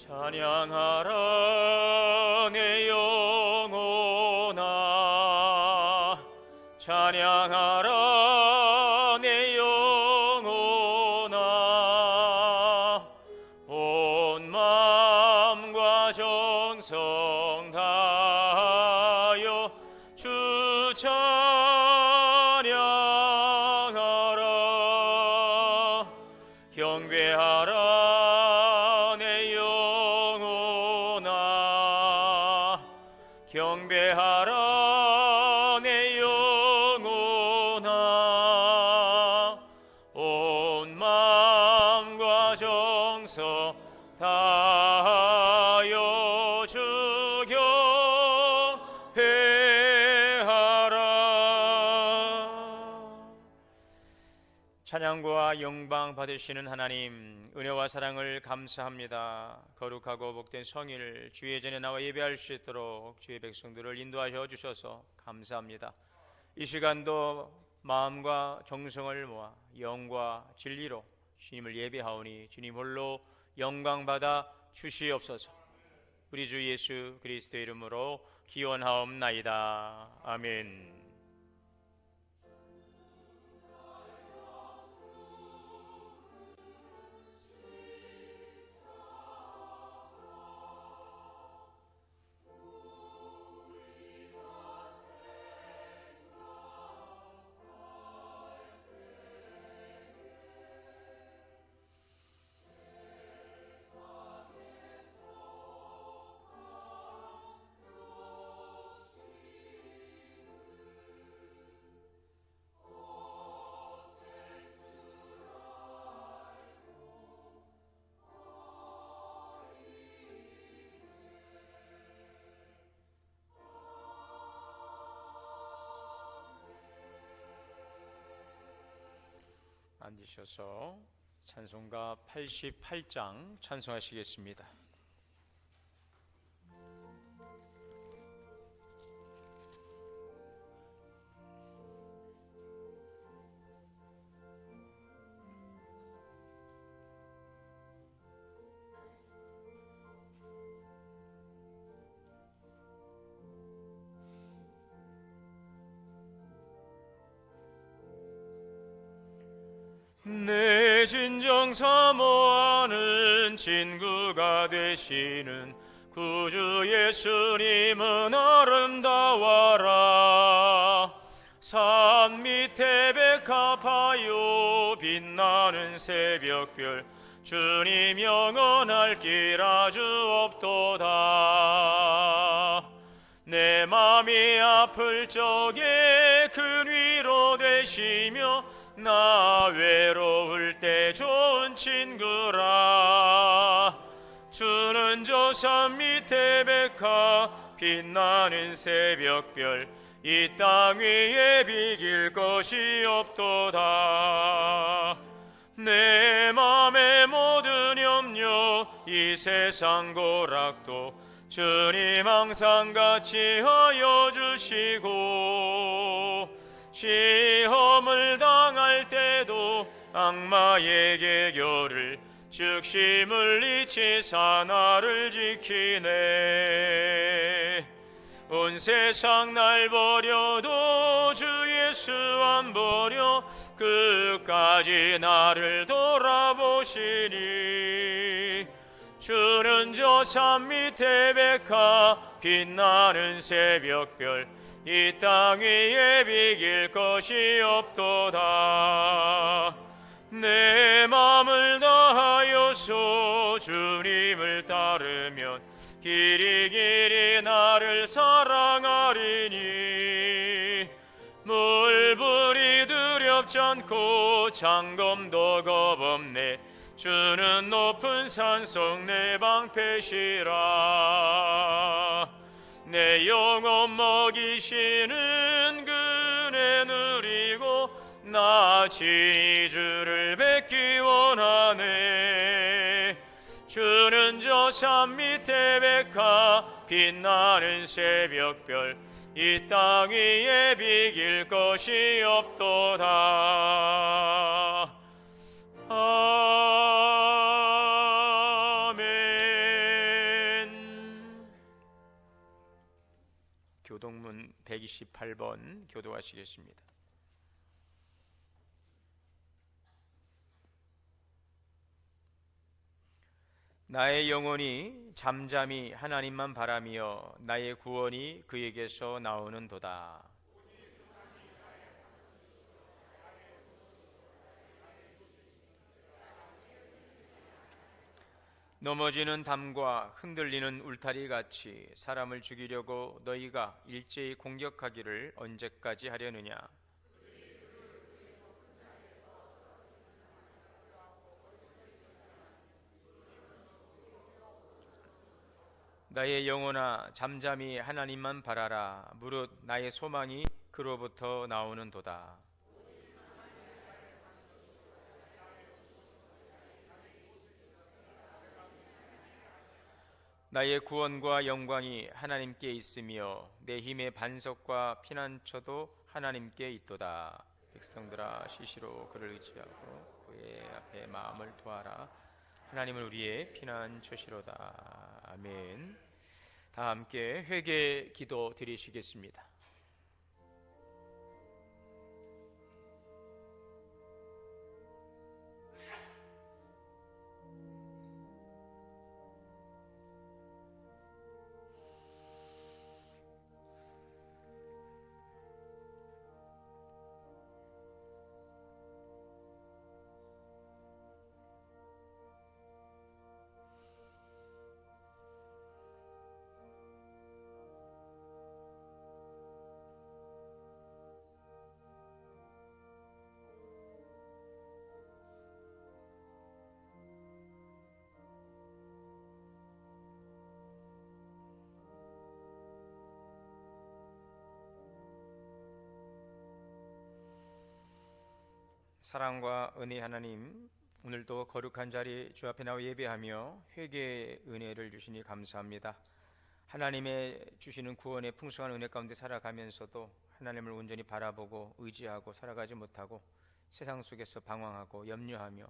찬양하라 내 영혼아, 찬양하라 내 영혼아. 온 마음과 정성 다하여 주 찬양하라. 경배하라 경배하라 내 영혼아. 온 마음과 정성 다하여 주 경배하라. 찬양과 영광 받으시는 하나님, 은혜와 사랑을 감사합니다. 거룩하고 복된 성일 주의 전에 나와 예배할 수 있도록 주의 백성들을 인도하여 주셔서 감사합니다. 이 시간도 마음과 정성을 모아 영과 진리로 주님을 예배하오니 주님 홀로 영광 받아 주시옵소서. 우리 주 예수 그리스도의 이름으로 기원하옵나이다. 아멘. 앉으셔서 찬송가 88장 찬송하시겠습니다. 내 진정 사모하는 친구가 되시는 구주 예수님은 아름다워라. 산 밑에 백합하여 빛나는 새벽별, 주님 영원할 길 아주 없도다. 내 맘이 아플 적에 그 위로 되시며 나 외로울 때 좋은 친구라. 주는 저 산 밑에 백합 빛나는 새벽별, 이 땅 위에 비길 것이 없도다. 내 맘의 모든 염려 이 세상 고락도 주님 항상 같이 하여 주시고, 시험을 당할 때도 악마에게 결을 즉시 물리치사 나를 지키네. 온 세상 날 버려도 주 예수 안 버려 끝까지 나를 돌아보시니. 주는 저 산 밑에 백합 빛나는 새벽별, 이 땅 위에 비길 것이 없도다. 내 맘을 다하여서 주님을 따르면 길이 나를 사랑하리니. 물불이 두렵지 않고 장검도 겁없네. 주는 높은 산속 내 방패시라. 내 영혼 먹이시는 그네 누리고 나 친히 주를 뵙기 원하네. 주는 저 산 밑에 백합 빛나는 새벽별, 이 땅 위에 비길 것이 없도다. 아멘. 128번 교도하시겠습니다. 나의 영혼이 잠잠히 하나님만 바라며 나의 구원이 그에게서 나오는도다. 넘어지는 담과 흔들리는 울타리 같이 사람을 죽이려고 너희가 일제히 공격하기를 언제까지 하려느냐? 나의 영혼아 잠잠히 하나님만 바라라. 무릇 나의 소망이 그로부터 나오는도다. 나의 구원과 영광이 하나님께 있으며 내 힘의 반석과 피난처도 하나님께 있도다. 백성들아 시시로 그를 의지하고 그의 앞에 마음을 두어라. 하나님은 우리의 피난처시로다. 아멘. 다 함께 회개 기도 드리시겠습니다. 사랑과 은혜 하나님, 오늘도 거룩한 자리 주 앞에 나와 예배하며 회개의 은혜를 주시니 감사합니다. 하나님의 주시는 구원의 풍성한 은혜 가운데 살아가면서도 하나님을 온전히 바라보고 의지하고 살아가지 못하고 세상 속에서 방황하고 염려하며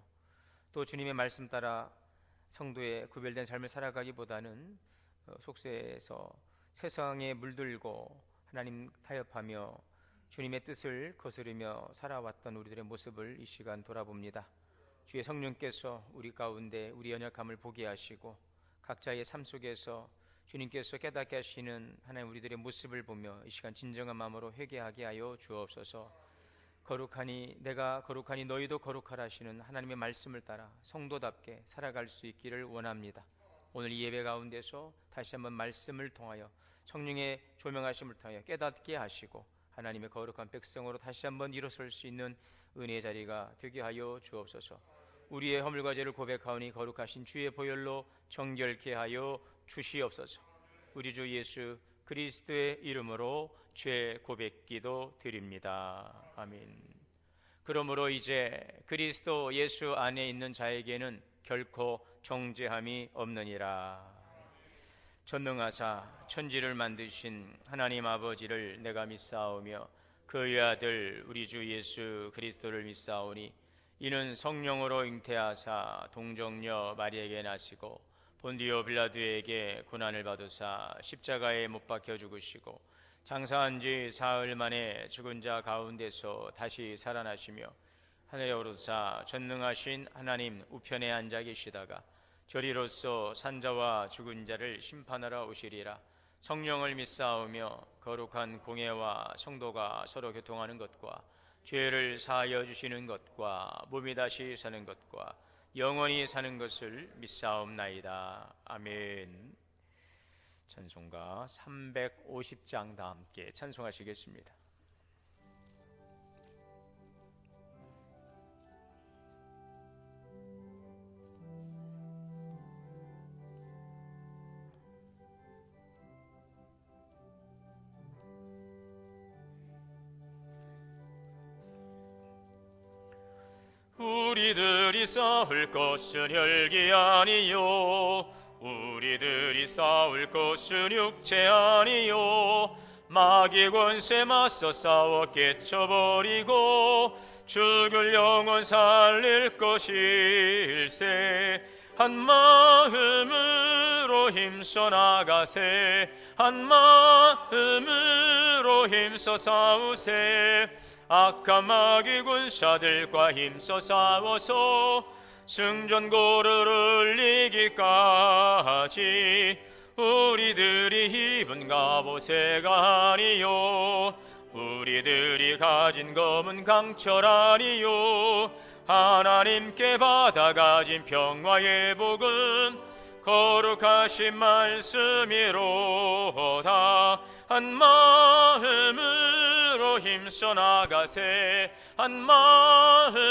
또 주님의 말씀 따라 성도의 구별된 삶을 살아가기보다는 속세에서 세상에 물들고 하나님 타협하며 주님의 뜻을 거스르며 살아왔던 우리들의 모습을 이 시간 돌아봅니다. 주의 성령께서 우리 가운데 우리 연약함을 보게 하시고 각자의 삶 속에서 주님께서 깨닫게 하시는 하나님 우리들의 모습을 보며 이 시간 진정한 마음으로 회개하게 하여 주옵소서. 거룩하니 내가 거룩하니 너희도 거룩하라 하시는 하나님의 말씀을 따라 성도답게 살아갈 수 있기를 원합니다. 오늘 이 예배 가운데서 다시 한번 말씀을 통하여 성령의 조명하심을 통하여 깨닫게 하시고 하나님의 거룩한 백성으로 다시 한번 일어설 수 있는 은혜의 자리가 되게 하여 주옵소서. 우리의 허물과 죄를 고백하오니 거룩하신 주의 보혈로 정결케 하여 주시옵소서. 우리 주 예수 그리스도의 이름으로 죄 고백기도 드립니다. 아멘. 그러므로 이제 그리스도 예수 안에 있는 자에게는 결코 정죄함이 없느니라. 전능하사 천지를 만드신 하나님 아버지를 내가 믿사오며 그의 아들 우리 주 예수 그리스도를 믿사오니 이는 성령으로 잉태하사 동정녀 마리에게 나시고 본디오 빌라도에게 고난을 받으사 십자가에 못 박혀 죽으시고 장사한 지 사흘 만에 죽은 자 가운데서 다시 살아나시며 하늘에 오르사 전능하신 하나님 우편에 앉아 계시다가 저리로서 산자와 죽은 자를 심판하러 오시리라. 성령을 믿사오며 거룩한 공예와 성도가 서로 교통하는 것과 죄를 사하여 주시는 것과 몸이 다시 사는 것과 영원히 사는 것을 믿사옵나이다. 아멘. 찬송가 350장 다 함께 찬송하시겠습니다. 우리들이 싸울 것은 혈기 아니요 우리들이 싸울 것은 육체 아니요 마귀 권세 맞서 싸워 깨쳐버리고 죽을 영혼 살릴 것일세 한 마음으로 힘써 나가세 한 마음으로 힘써 싸우세. 악한 마귀 군사들과 힘써 싸워서 승전고를 이기까지 우리들이 입은 갑옷에가 아니요 우리들이 가진 검은 강철아니요 하나님께 받아가진 평화의 복은 거룩하신 말씀이로다. 한 마음으로 힘써 나가세. 한 마음으로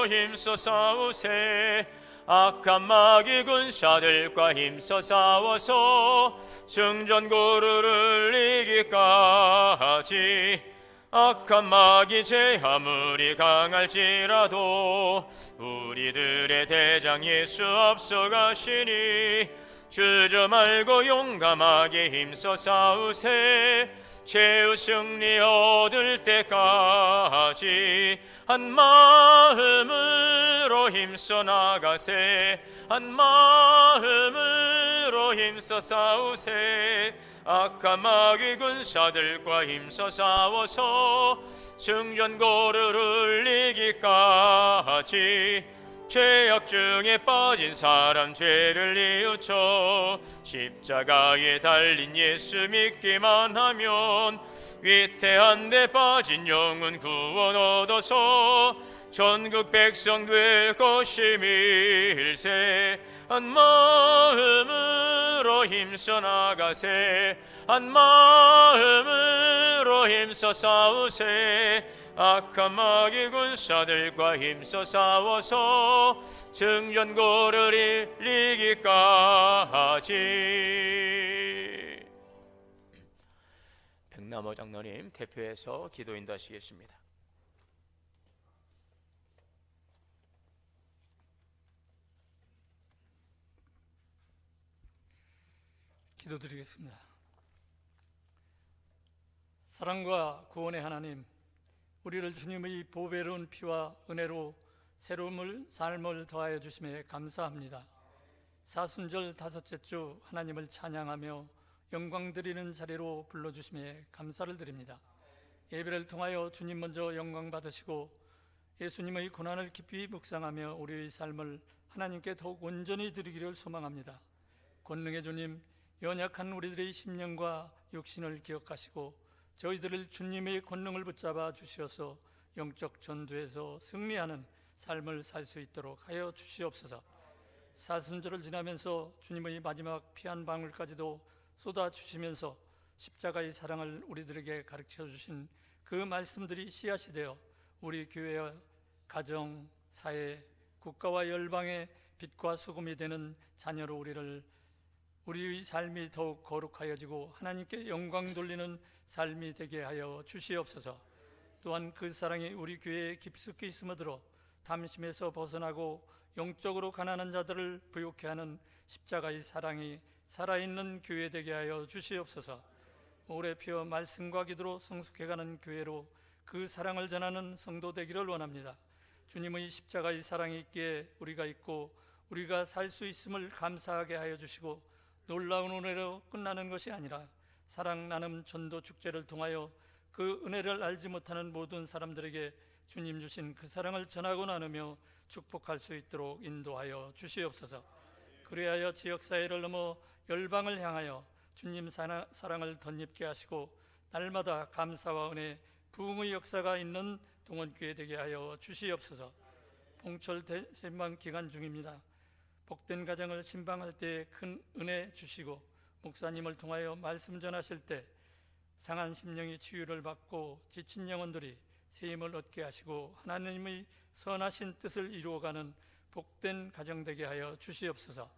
힘써 싸우세. 악한 마귀 군사들과 힘써 싸워서 승전고를 이기까지 악한 마귀 제 아무리 강할지라도 우리들의 대장 예수 앞서가시니 주저 말고 용감하게 힘써 싸우세. 최후 승리 얻을 때까지 한 마음으로 힘써 나가세. 한 마음으로 힘써 싸우세. 악한 마귀 군사들과 힘써 싸워서 승전고를 이기까지 죄악 중에 빠진 사람 죄를 뉘우쳐 십자가에 달린 예수 믿기만 하면 위태한 데 빠진 영혼 구원 얻어서 전국 백성 될 것임일세. 한 마음으로 힘써 나가세. 한 마음으로 힘써 싸우세. 악한 마귀 군사들과 힘써 싸워서 승전고를 이기까지. 백남호 장로님 대표해서 기도 인도하시겠습니다. 기도드리겠습니다. 사랑과 구원의 하나님, 우리를 주님의 보배로운 피와 은혜로 새로운 삶을 더하여 주심에 감사합니다. 사순절 다섯째 주 하나님을 찬양하며 영광 드리는 자리로 불러주심에 감사를 드립니다. 예배를 통하여 주님 먼저 영광 받으시고 예수님의 고난을 깊이 묵상하며 우리의 삶을 하나님께 더욱 온전히 드리기를 소망합니다. 권능의 주님, 연약한 우리들의 심령과 육신을 기억하시고 저희들을 주님의 권능을 붙잡아 주시어서 영적 전투에서 승리하는 삶을 살 수 있도록 하여 주시옵소서. 사순절을 지나면서 주님의 마지막 피 한 방울까지도 쏟아 주시면서 십자가의 사랑을 우리들에게 가르쳐 주신 그 말씀들이 씨앗이 되어 우리 교회와 가정, 사회, 국가와 열방의 빛과 소금이 되는 자녀로 우리의 삶이 더욱 거룩하여지고 하나님께 영광 돌리는 삶이 되게 하여 주시옵소서. 또한 그 사랑이 우리 교회에 깊숙이 스며들어 탐심에서 벗어나고 영적으로 가난한 자들을 부욕해 하는 십자가의 사랑이 살아있는 교회 되게 하여 주시옵소서. 오래 피어 말씀과 기도로 성숙해가는 교회로 그 사랑을 전하는 성도 되기를 원합니다. 주님의 십자가의 사랑이 있기에 우리가 있고 우리가 살 수 있음을 감사하게 하여 주시고 놀라운 은혜로 끝나는 것이 아니라 사랑 나눔 전도 축제를 통하여 그 은혜를 알지 못하는 모든 사람들에게 주님 주신 그 사랑을 전하고 나누며 축복할 수 있도록 인도하여 주시옵소서. 그리하여 지역사회를 넘어 열방을 향하여 주님 사랑을 덧입게 하시고 날마다 감사와 은혜, 부흥의 역사가 있는 동원교회 되게 하여 주시옵소서. 봉철 신방 기간 중입니다. 복된 가정을 신방할 때 큰 은혜 주시고 목사님을 통하여 말씀 전하실 때 상한 심령이 치유를 받고 지친 영혼들이 새 힘을 얻게 하시고 하나님의 선하신 뜻을 이루어가는 복된 가정 되게 하여 주시옵소서.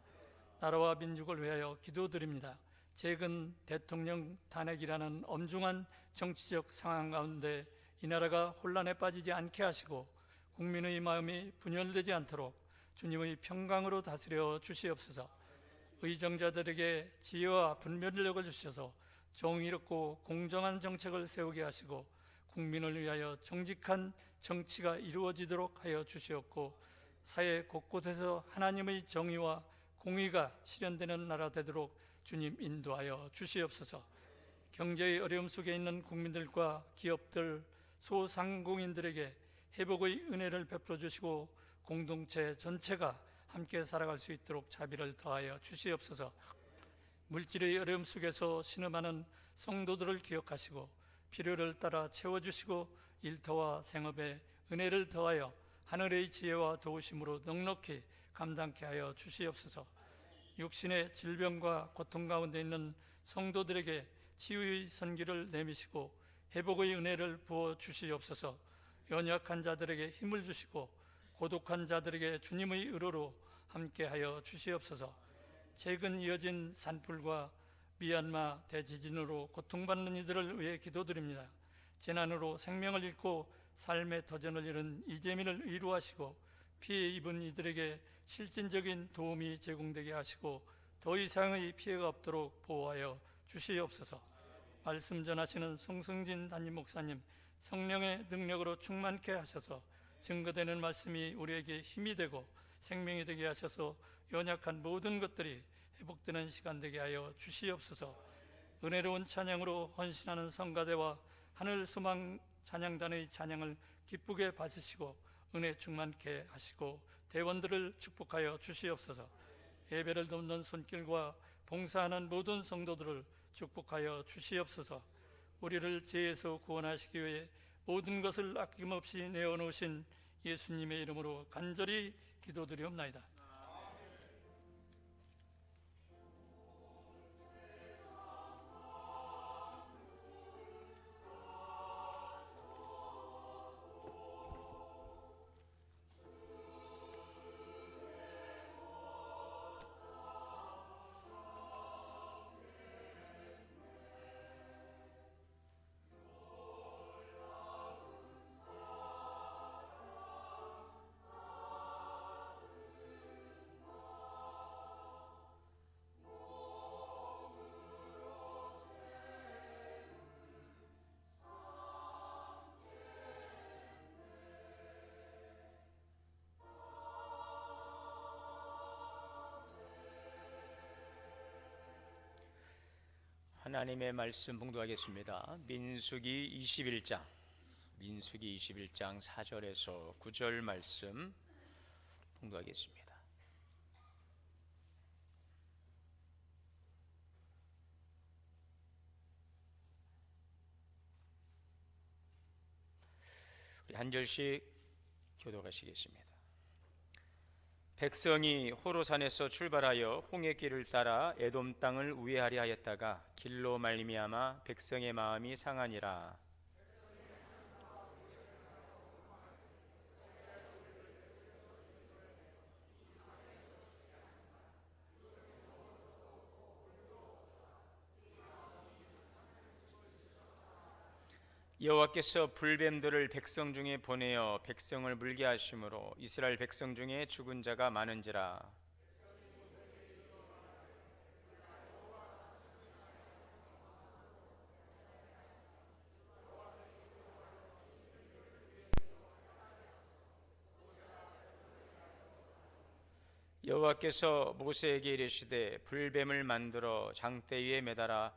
나라와 민족을 위하여 기도드립니다. 최근 대통령 탄핵이라는 엄중한 정치적 상황 가운데 이 나라가 혼란에 빠지지 않게 하시고 국민의 마음이 분열되지 않도록 주님의 평강으로 다스려 주시옵소서. 의정자들에게 지혜와 분별력을 주셔서 정의롭고 공정한 정책을 세우게 하시고 국민을 위하여 정직한 정치가 이루어지도록 하여 주시옵고 사회 곳곳에서 하나님의 정의와 공의가 실현되는 나라 되도록 주님 인도하여 주시옵소서. 경제의 어려움 속에 있는 국민들과 기업들, 소상공인들에게 회복의 은혜를 베풀어 주시고 공동체 전체가 함께 살아갈 수 있도록 자비를 더하여 주시옵소서. 물질의 어려움 속에서 신음하는 성도들을 기억하시고 필요를 따라 채워주시고 일터와 생업에 은혜를 더하여 하늘의 지혜와 도우심으로 넉넉히 감당케 하여 주시옵소서. 육신의 질병과 고통 가운데 있는 성도들에게 치유의 선기를 내미시고 회복의 은혜를 부어 주시옵소서. 연약한 자들에게 힘을 주시고 고독한 자들에게 주님의 의로로 함께하여 주시옵소서. 최근 이어진 산불과 미얀마 대지진으로 고통받는 이들을 위해 기도드립니다. 재난으로 생명을 잃고 삶의 터전을 잃은 이재민을 위로하시고 피해 입은 이들에게 실질적인 도움이 제공되게 하시고 더 이상의 피해가 없도록 보호하여 주시옵소서. 말씀 전하시는 송승진 담임 목사님 성령의 능력으로 충만케 하셔서 증거되는 말씀이 우리에게 힘이 되고 생명이 되게 하셔서 연약한 모든 것들이 회복되는 시간 되게 하여 주시옵소서. 은혜로운 찬양으로 헌신하는 성가대와 하늘 소망 찬양단의 찬양을 기쁘게 받으시고 은혜 충만케 하시고 대원들을 축복하여 주시옵소서. 예배를 돕는 손길과 봉사하는 모든 성도들을 축복하여 주시옵소서. 우리를 죄에서 구원하시기 위해 모든 것을 아낌없이 내어놓으신 예수님의 이름으로 간절히 기도드리옵나이다. 하나님의 말씀 봉독하겠습니다. 민수기 21장 4절에서 9절 말씀 봉독하겠습니다. 우리 한 절씩 교독하시겠습니다. 백성이 호로산에서 출발하여 홍해길을 따라 에돔 땅을 우회하려 하였다가 길로 말미암아 백성의 마음이 상하니라. 여호와께서 불뱀들을 백성 중에 보내어 백성을 물게 하심으로 이스라엘 백성 중에 죽은 자가 많은지라. 여호와께서 모세에게 이르시되 불뱀을 만들어 장대 위에 매달아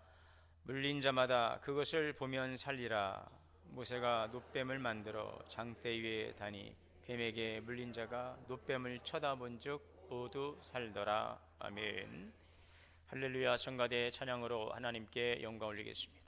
물린 자마다 그것을 보면 살리라. 모세가 놋뱀을 만들어 장대 위에 다니 뱀에게 물린 자가 놋뱀을 쳐다본즉 모두 살더라. 아멘. 할렐루야. 성가대 찬양으로 하나님께 영광 올리겠습니다.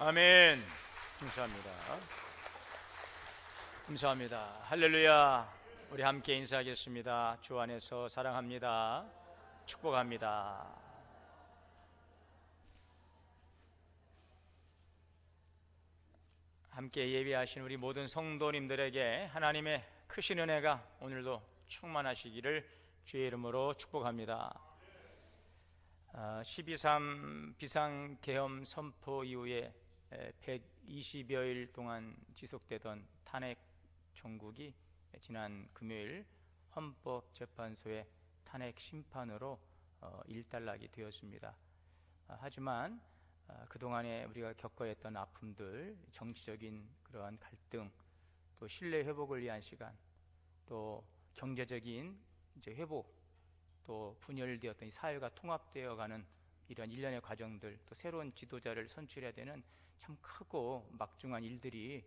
아멘. 감사합니다. 감사합니다. 할렐루야. 우리 함께 인사하겠습니다. 주 안에서 사랑합니다. 축복합니다. 함께 예배하신 우리 모든 성도님들에게 하나님의 크신 은혜가 오늘도 충만하시기를 주의 이름으로 축복합니다. 12.3 비상계엄 선포 이후에 120여일 동안 지속되던 탄핵 정국이 지난 금요일 헌법재판소의 탄핵 심판으로 일단락이 되었습니다. 하지만 그동안에 우리가 겪어야 했던 아픔들, 정치적인 그러한 갈등, 또 신뢰 회복을 위한 시간, 또 경제적인 이제 회복, 또 분열되었던 이 사회가 통합되어가는 이런 일련의 과정들, 또 새로운 지도자를 선출해야 되는 참 크고 막중한 일들이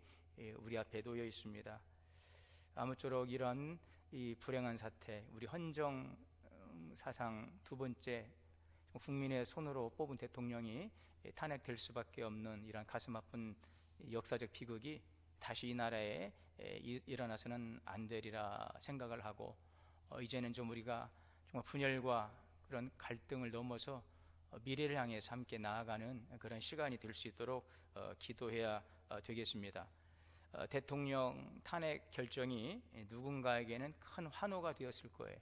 우리 앞에 놓여 있습니다. 아무쪼록 이런 이 불행한 사태, 우리 헌정 사상 두 번째 국민의 손으로 뽑은 대통령이 탄핵될 수밖에 없는 이런 가슴 아픈 역사적 비극이 다시 이 나라에 일어나서는 안 되리라 생각을 하고, 이제는 좀 우리가 정말 분열과 그런 갈등을 넘어서 미래를 향해서 함께 나아가는 그런 시간이 될 수 있도록 기도해야 되겠습니다. 대통령 탄핵 결정이 누군가에게는 큰 환호가 되었을 거예요.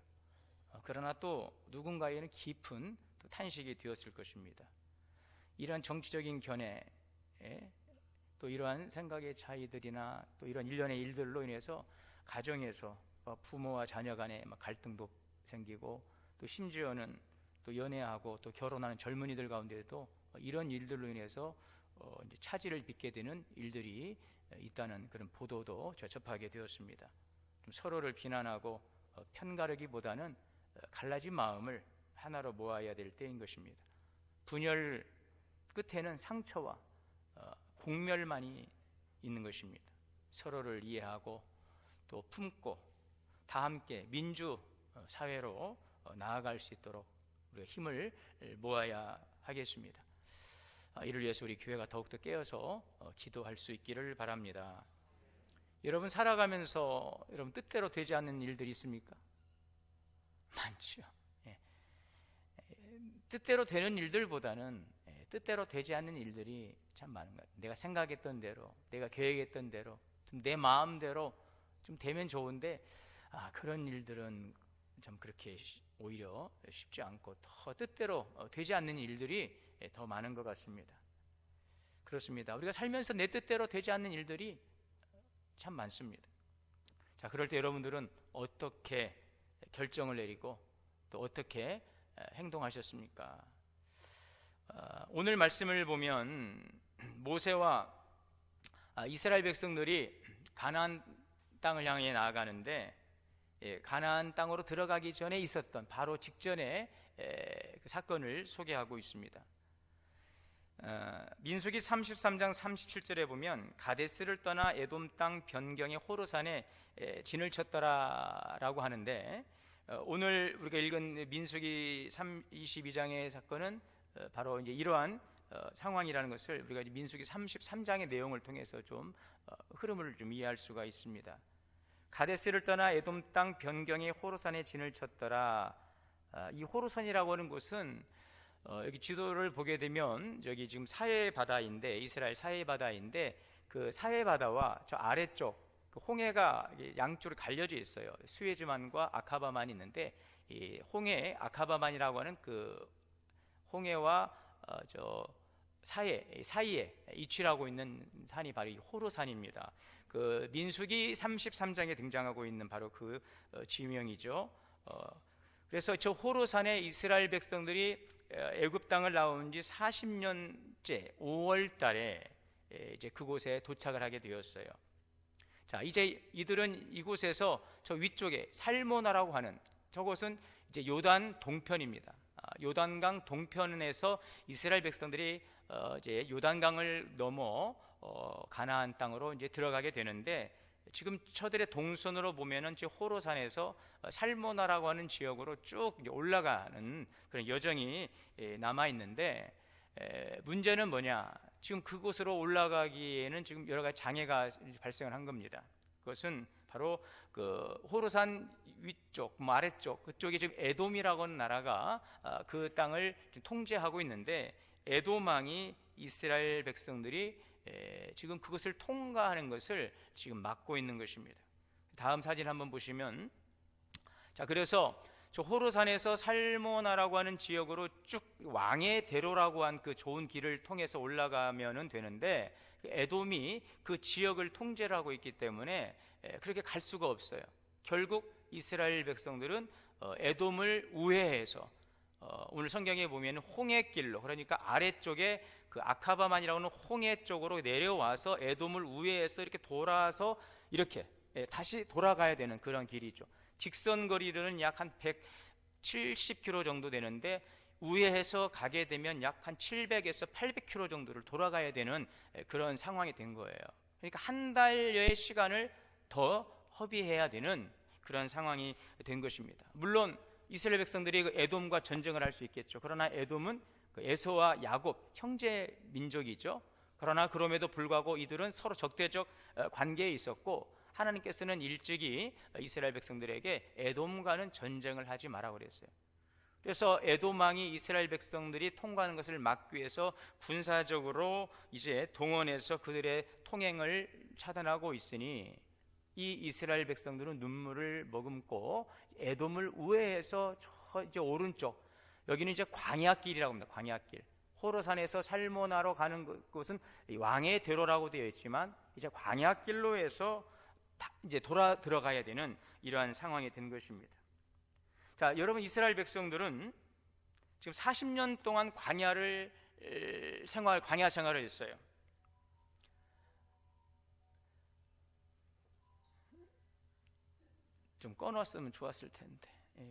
그러나 또 누군가에게는 깊은 또 탄식이 되었을 것입니다. 이러한 정치적인 견해, 또 이러한 생각의 차이들이나 또 이런 일련의 일들로 인해서 가정에서 부모와 자녀 간의 갈등도 생기고, 또 심지어는 또 연애하고 또 결혼하는 젊은이들 가운데도 이런 일들로 인해서 이제 차질을 빚게 되는 일들이 있다는 그런 보도도 접하게 되었습니다. 좀 서로를 비난하고 편가르기보다는 갈라진 마음을 하나로 모아야 될 때인 것입니다. 분열 끝에는 상처와 공멸만이 있는 것입니다. 서로를 이해하고 또 품고 다 함께 민주 사회로 나아갈 수 있도록 우리가 힘을 모아야 하겠습니다. 이를 위해서 우리 교회가 더욱더 깨어서 기도할 수 있기를 바랍니다. 여러분, 살아가면서 여러분 뜻대로 되지 않는 일들이 있습니까? 많죠. 뜻대로 되는 일들보다는 뜻대로 되지 않는 일들이 참 많은 것 같아요. 내가 생각했던 대로, 내가 계획했던 대로, 좀 내 마음대로 좀 되면 좋은데, 그런 일들은 참 그렇게 오히려 쉽지 않고 더 뜻대로 되지 않는 일들이 더 많은 것 같습니다. 그렇습니다. 우리가 살면서 내 뜻대로 되지 않는 일들이 참 많습니다. 자, 그럴 때 여러분들은 어떻게 결정을 내리고 또 어떻게 행동하셨습니까? 오늘 말씀을 보면 모세와 이스라엘 백성들이 가나안 땅을 향해 나아가는데, 가나안 땅으로 들어가기 전에 있었던 바로 직전에 그 사건을 소개하고 있습니다. 민수기 33장 37절에 보면 가데스를 떠나 에돔 땅 변경의 호르산에 진을 쳤더라라고 하는데, 오늘 우리가 읽은 민수기 22장의 사건은 바로 이제 이러한 상황이라는 것을 우리가 민수기 33장의 내용을 통해서 좀 흐름을 좀 이해할 수가 있습니다. 가데스를 떠나 에돔 땅 변경의 호르산에 진을 쳤더라. 이 호르산이라고 하는 곳은 여기 지도를 보게 되면 여기 지금 사해 바다인데, 이스라엘 사해 바다인데, 그 사해 바다와 저 아래쪽 그 홍해가 양쪽으로 갈려져 있어요. 수에즈만과 아카바만이 있는데, 이 홍해 아카바만이라고 하는 그 홍해와 저 사이에 위치하고 있는 산이 바로 이 호르산입니다. 그 민수기 33장에 등장하고 있는 바로 그 지명이죠. 그래서 저 호르산에 이스라엘 백성들이 애굽 땅을 나온 지 40년째 5월 달에 이제 그곳에 도착을 하게 되었어요. 자, 이제 이들은 이곳에서 저 위쪽에 살모나라고 하는 저곳은 이제 요단 동편입니다. 요단강 동편에서 이스라엘 백성들이 이제 요단강을 넘어 가나안 땅으로 이제 들어가게 되는데, 지금 저들의 동선으로 보면은 지금 호로산에서 살모나라고 하는 지역으로 쭉 올라가는 그런 여정이 남아 있는데, 문제는 뭐냐? 지금 그곳으로 올라가기에는 지금 여러 가지 장애가 발생을 한 겁니다. 그것은 바로 그 호르산 위쪽, 아래쪽 그쪽에 지금 에돔이라고 하는 나라가 그 땅을 통제하고 있는데, 에돔 왕이 이스라엘 백성들이 지금 그것을 통과하는 것을 지금 막고 있는 것입니다. 다음 사진 한번 보시면, 자, 그래서 저 호르산에서 살모나라고 하는 지역으로 쭉 왕의 대로라고 한 그 좋은 길을 통해서 올라가면은 되는데, 에돔이 그 지역을 통제를 하고 있기 때문에 그렇게 갈 수가 없어요. 결국 이스라엘 백성들은 에돔을 우회해서 오늘 성경에 보면 홍해길로, 그러니까 아래쪽에 그 아카바만이라고 하는 홍해 쪽으로 내려와서 에돔을 우회해서 이렇게 돌아서 이렇게 다시 돌아가야 되는 그런 길이죠. 직선 거리로는 약 한 170km 정도 되는데, 우회해서 가게 되면 약 한 700에서 800km 정도를 돌아가야 되는 그런 상황이 된 거예요. 그러니까 한 달여의 시간을 더 허비해야 되는 그런 상황이 된 것입니다. 물론 이스라엘 백성들이 그 에돔과 전쟁을 할 수 있겠죠. 그러나 에돔은 그 에서와 야곱 형제 민족이죠. 그러나 그럼에도 불구하고 이들은 서로 적대적 관계에 있었고, 하나님께서는 일찍이 이스라엘 백성들에게 에돔과는 전쟁을 하지 마라 그랬어요. 그래서 에돔 왕이 이스라엘 백성들이 통과하는 것을 막기 위해서 군사적으로 이제 동원해서 그들의 통행을 차단하고 있으니, 이 이스라엘 백성들은 눈물을 머금고 에돔을 우회해서 저 이제 오른쪽, 여기는 이제 광야길이라고 합니다. 광야길. 호르산에서 살모나로 가는 곳은 왕의 대로라고 되어 있지만, 이제 광야길로 해서 이제 돌아 들어가야 되는 이러한 상황이 된 것입니다. 자, 여러분, 이스라엘 백성들은 지금 40년 동안 광야 생활을 했어요. 좀 꺼놨으면 좋았을 텐데,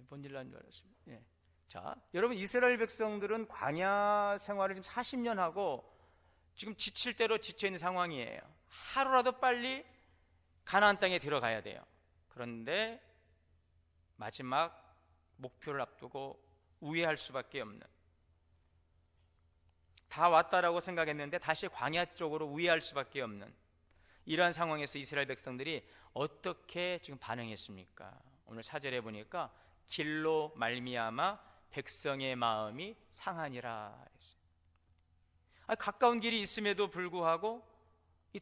뭔 일 난 줄 알았습니다. 자, 여러분, 이스라엘 백성들은 광야 생활을 지금 40년 하고 지금 지칠 대로 지쳐 있는 상황이에요. 하루라도 빨리 가나안 땅에 들어가야 돼요. 그런데 마지막 목표를 앞두고 우회할 수밖에 없는, 다 왔다라고 생각했는데 다시 광야 쪽으로 우회할 수밖에 없는 이러한 상황에서 이스라엘 백성들이 어떻게 지금 반응했습니까? 오늘 4절에 보니까 길로 말미암아 백성의 마음이 상하니라 했어요. 가까운 길이 있음에도 불구하고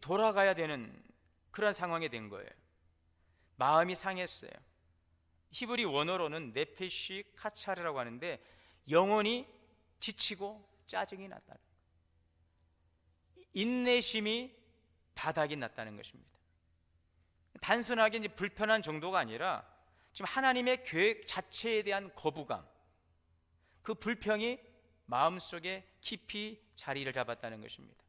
돌아가야 되는 그런 상황이 된 거예요. 마음이 상했어요. 히브리 원어로는 네페시 카차르라고 하는데, 영혼이 지치고 짜증이 났다는 거예요. 인내심이 바닥이 났다는 것입니다. 단순하게 이제 불편한 정도가 아니라 지금 하나님의 계획 자체에 대한 거부감, 그 불평이 마음속에 깊이 자리를 잡았다는 것입니다.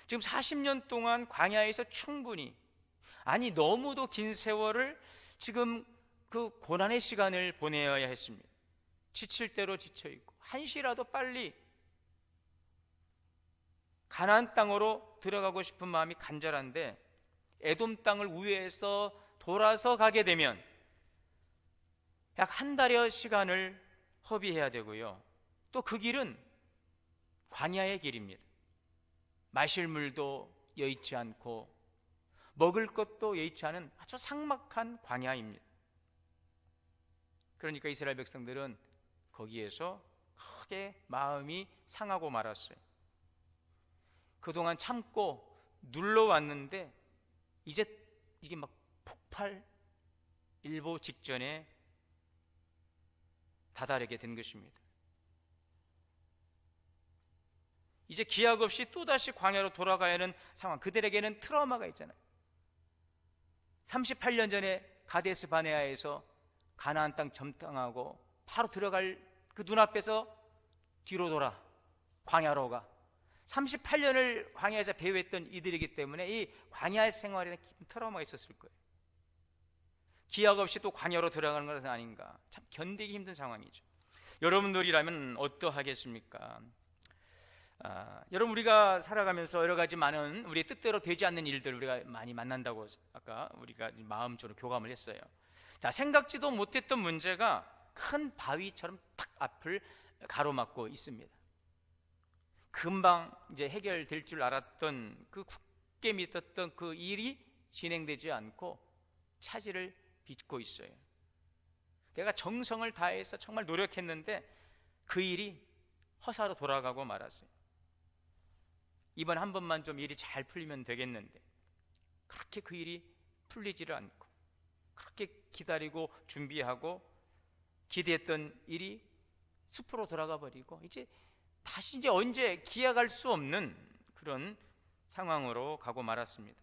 지금 40년 동안 광야에서 충분히, 아니 너무도 긴 세월을 지금 그 고난의 시간을 보내어야 했습니다. 지칠 대로 지쳐있고 한시라도 빨리 가나안 땅으로 들어가고 싶은 마음이 간절한데, 에돔 땅을 우회해서 돌아서 가게 되면 약 한 달여 시간을 허비해야 되고요. 또 그 길은 광야의 길입니다. 마실 물도 여의치 않고 먹을 것도 여의치 않은 아주 삭막한 광야입니다. 그러니까 이스라엘 백성들은 거기에서 크게 마음이 상하고 말았어요. 그동안 참고 눌러왔는데 이제 이게 막 폭발 일보 직전에 다다르게 된 것입니다. 이제 기약 없이 또다시 광야로 돌아가야 하는 상황, 그들에게는 트라우마가 있잖아요. 38년 전에 가데스 바네아에서 가나안 땅 점령하고 바로 들어갈 그 눈앞에서 뒤로 돌아 광야로 가, 38년을 광야에서 배회했던 이들이기 때문에 이 광야의 생활에 깊은 트라우마가 있었을 거예요. 기약 없이 또 광야로 들어가는 것은 아닌가, 참 견디기 힘든 상황이죠. 여러분들이라면 어떠하겠습니까? 여러분, 우리가 살아가면서 여러 가지 많은 우리의 뜻대로 되지 않는 일들 우리가 많이 만난다고 아까 우리가 마음적으로 교감을 했어요. 자, 생각지도 못했던 문제가 큰 바위처럼 탁 앞을 가로막고 있습니다. 금방 이제 해결될 줄 알았던 그 굳게 믿었던 그 일이 진행되지 않고 차질을 빚고 있어요. 내가 정성을 다해서 정말 노력했는데 그 일이 허사로 돌아가고 말았어요. 이번 한 번만 좀 일이 잘 풀리면 되겠는데 그렇게 그 일이 풀리지를 않고 그렇게 기다리고 준비하고 기대했던 일이 숲으로 돌아가 버리고 이제 다시 이제 언제 기약할 수 없는 그런 상황으로 가고 말았습니다.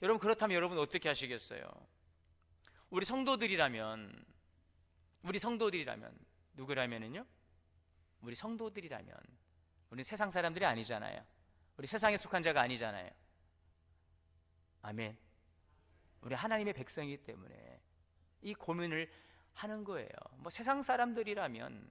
여러분, 그렇다면 여러분 어떻게 하시겠어요? 우리 성도들이라면 누구라면은요? 우리 성도들이라면 우리 세상 사람들이 아니잖아요. 우리 세상에 속한 자가 아니잖아요. 아멘. 우리 하나님의 백성이기 때문에 이 고민을 하는 거예요. 뭐 세상 사람들이라면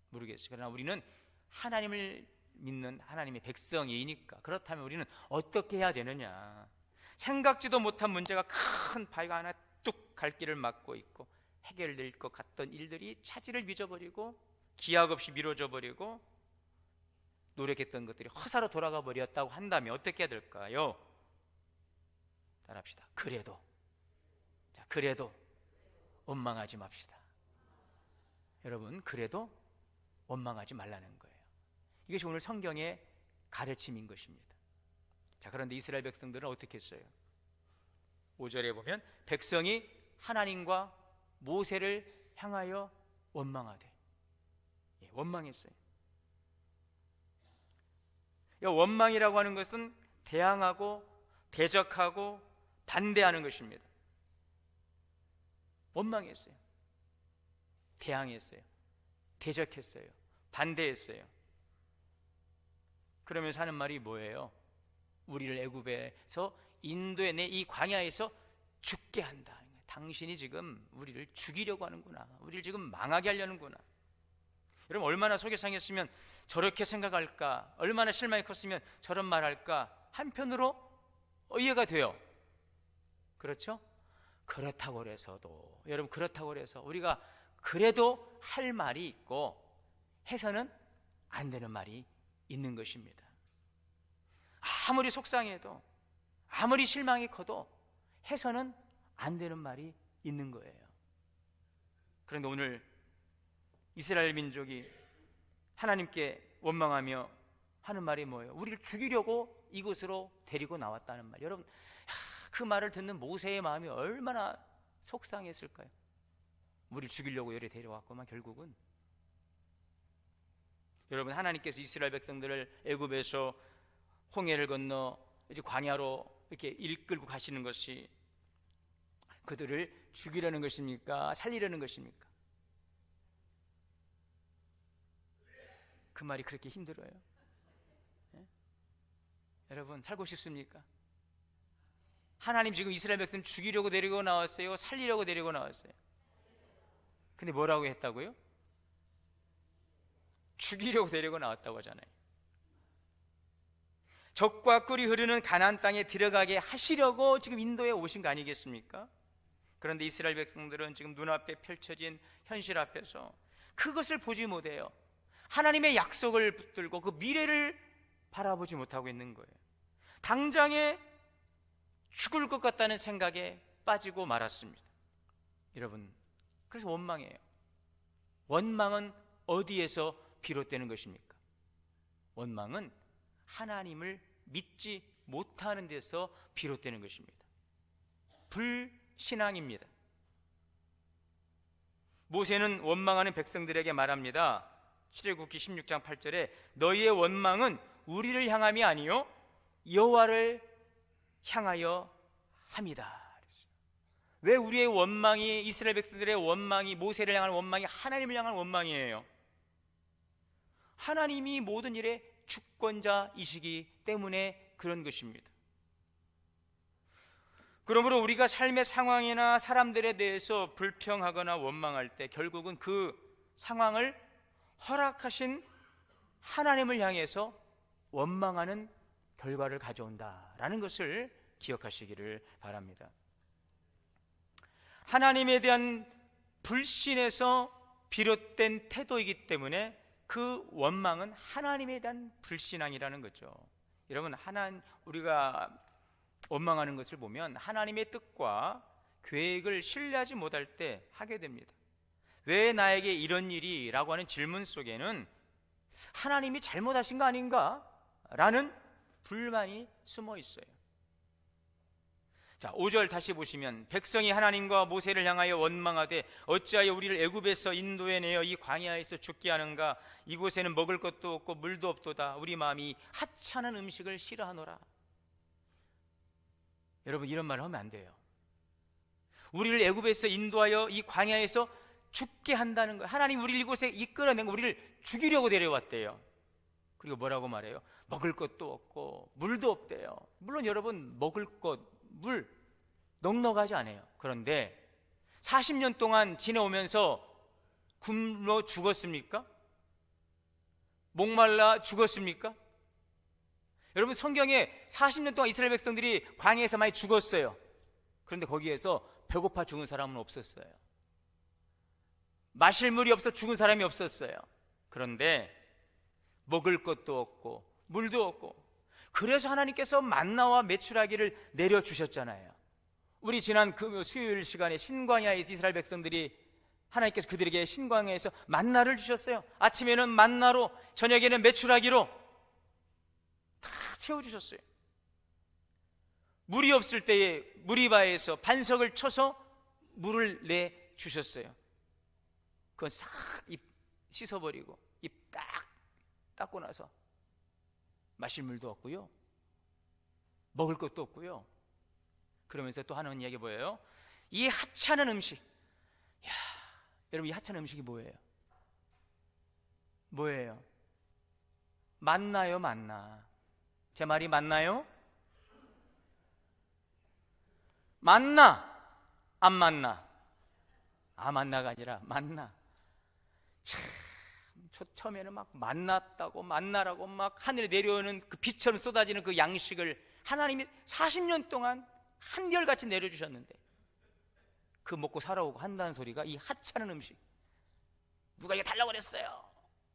모르겠어요. 그러나 우리는 하나님을 믿는 하나님의 백성이니까. 그렇다면 우리는 어떻게 해야 되느냐? 생각지도 못한 문제가 큰 바위가 하나 뚝 갈 길을 막고 있고 해결될 것 같던 일들이 차질을 빚어버리고 기약 없이 미뤄져 버리고 노력했던 것들이 허사로 돌아가 버렸다고 한다면 어떻게 해야 될까요? 따라합시다. 그래도 원망하지 맙시다. 여러분, 그래도 원망하지 말라는 거예요. 이것이 오늘 성경의 가르침인 것입니다. 자, 그런데 이스라엘 백성들은 어떻게 했어요? 5절에 보면 백성이 하나님과 모세를 향하여 원망하되, 원망했어요. 원망이라고 하는 것은 대항하고 대적하고 반대하는 것입니다. 원망했어요. 대항했어요. 대적했어요. 반대했어요. 그러면서 하는 말이 뭐예요? 우리를 애굽에서 인도에 내 이 광야에서 죽게 한다. 당신이 지금 우리를 죽이려고 하는구나. 우리를 지금 망하게 하려는구나. 여러분, 얼마나 속이 상했으면 저렇게 생각할까? 얼마나 실망이 컸으면 저런 말할까? 한편으로 이해가 돼요. 그렇죠? 그렇다고 해서도, 여러분, 그렇다고 해서 우리가 그래도 할 말이 있고 해서는 안 되는 말이 있는 것입니다. 아무리 속상해도 아무리 실망이 커도 해서는 안 되는 말이 있는 거예요. 그런데 오늘 이스라엘 민족이 하나님께 원망하며 하는 말이 뭐예요? 우리를 죽이려고 이곳으로 데리고 나왔다는 말. 여러분, 그 말을 듣는 모세의 마음이 얼마나 속상했을까요? 우리를 죽이려고 여기 데려왔구만. 결국은 여러분, 하나님께서 이스라엘 백성들을 애굽에서 홍해를 건너 이제 광야로 이렇게 이끌고 가시는 것이 그들을 죽이려는 것입니까? 살리려는 것입니까? 그 말이 그렇게 힘들어요? 예? 여러분, 살고 싶습니까? 하나님 지금 이스라엘 백성 죽이려고 데리고 나왔어요? 살리려고 데리고 나왔어요? 근데 뭐라고 했다고요? 죽이려고 데리고 나왔다고 하잖아요. 젖과 꿀이 흐르는 가나안 땅에 들어가게 하시려고 지금 인도에 오신 거 아니겠습니까? 그런데 이스라엘 백성들은 지금 눈앞에 펼쳐진 현실 앞에서 그것을 보지 못해요. 하나님의 약속을 붙들고 그 미래를 바라보지 못하고 있는 거예요. 당장에 죽을 것 같다는 생각에 빠지고 말았습니다. 여러분, 그래서 원망해요. 원망은 어디에서 비롯되는 것입니까? 원망은 하나님을 믿지 못하는 데서 비롯되는 것입니다. 불신앙입니다. 모세는 원망하는 백성들에게 말합니다. 출애굽기 16장 8절에 너희의 원망은 우리를 향함이 아니요 여호와를 향하여 함이다. 왜 우리의 원망이, 이스라엘 백성들의 원망이, 모세를 향한 원망이 하나님을 향한 원망이에요? 하나님이 모든 일의 주권자이시기 때문에 그런 것입니다. 그러므로 우리가 삶의 상황이나 사람들에 대해서 불평하거나 원망할 때 결국은 그 상황을 허락하신 하나님을 향해서 원망하는 결과를 가져온다라는 것을 기억하시기를 바랍니다. 하나님에 대한 불신에서 비롯된 태도이기 때문에 그 원망은 하나님에 대한 불신앙이라는 거죠. 여러분, 우리가 원망하는 것을 보면 하나님의 뜻과 계획을 신뢰하지 못할 때 하게 됩니다. 왜 나에게 이런 일이? 라고 하는 질문 속에는 하나님이 잘못하신 거 아닌가? 라는 불만이 숨어 있어요. 자, 5절 다시 보시면 백성이 하나님과 모세를 향하여 원망하되 어찌하여 우리를 애굽에서 인도해 내어 이 광야에서 죽게 하는가? 이곳에는 먹을 것도 없고 물도 없도다. 우리 마음이 하찮은 음식을 싫어하노라. 여러분, 이런 말을 하면 안 돼요. 우리를 애굽에서 인도하여 이 광야에서 죽게 한다는 거예요. 하나님 우리를 이곳에 이끌어낸 거, 우리를 죽이려고 데려왔대요. 그리고 뭐라고 말해요? 먹을 것도 없고 물도 없대요. 물론 여러분, 먹을 것, 물 넉넉하지 않아요. 그런데 40년 동안 지내오면서 굶어 죽었습니까? 목말라 죽었습니까? 여러분, 성경에 40년 동안 이스라엘 백성들이 광야에서 많이 죽었어요. 그런데 거기에서 배고파 죽은 사람은 없었어요. 마실 물이 없어 죽은 사람이 없었어요. 그런데 먹을 것도 없고 물도 없고, 그래서 하나님께서 만나와 메추라기를 내려주셨잖아요. 우리 지난 수요일 시간에 신광야에서 이스라엘 백성들이 하나님께서 그들에게 신광야에서 만나를 주셨어요. 아침에는 만나로, 저녁에는 메추라기로 다 채워주셨어요. 물이 없을 때에 무리바에서 반석을 쳐서 물을 내주셨어요. 그건 싹 입 씻어버리고 입 딱 닦고 나서 마실 물도 없고요, 먹을 것도 없고요. 그러면서 또 하는 이야기 뭐예요? 이 하찮은 음식. 야, 여러분, 이 하찮은 음식이 뭐예요? 뭐예요? 만나요, 만나. 제 말이 맞나요? 만나, 안 만나? 만나가 아니라 만나. 참, 처음에는 막 만났다고 만나라고 막 하늘에 내려오는 그 비처럼 쏟아지는 그 양식을 하나님이 40년 동안 한결같이 내려주셨는데, 그 먹고 살아오고 한다는 소리가 이 하찮은 음식. 누가 이거 달라고 그랬어요?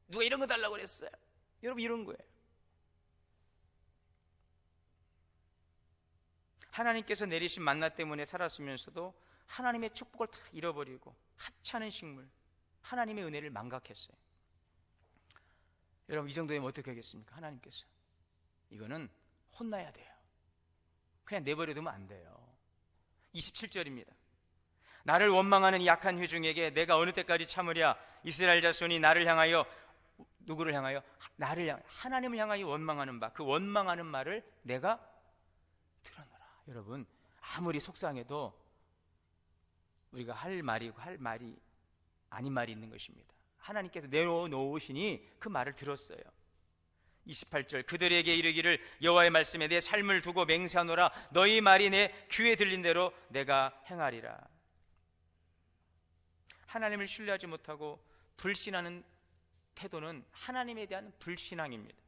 누가 이런 거 달라고 그랬어요? 여러분, 이런 거예요. 하나님께서 내리신 만나 때문에 살았으면서도 하나님의 축복을 다 잃어버리고 하찮은 식물, 하나님의 은혜를 망각했어요. 여러분, 이 정도면 어떻게 하겠습니까? 하나님께서 이거는 혼나야 돼요. 그냥 내버려두면 안 돼요. 27절입니다. 나를 원망하는 이 약한 회중에게 내가 어느 때까지 참으랴? 이스라엘 자손이 나를 향하여, 누구를 향하여? 나를 향하여, 하나님을 향하여 원망하는 바, 그 원망하는 말을 내가 들어노라. 여러분, 아무리 속상해도 우리가 할 말이고 할 말이 아닌 말이 있는 것입니다. 하나님께서 내어놓으시니 그 말을 들었어요. 28절, 그들에게 이르기를 여호와의 말씀에 내 삶을 두고 맹세하노라. 너희 말이 내 귀에 들린 대로 내가 행하리라. 하나님을 신뢰하지 못하고 불신하는 태도는 하나님에 대한 불신앙입니다.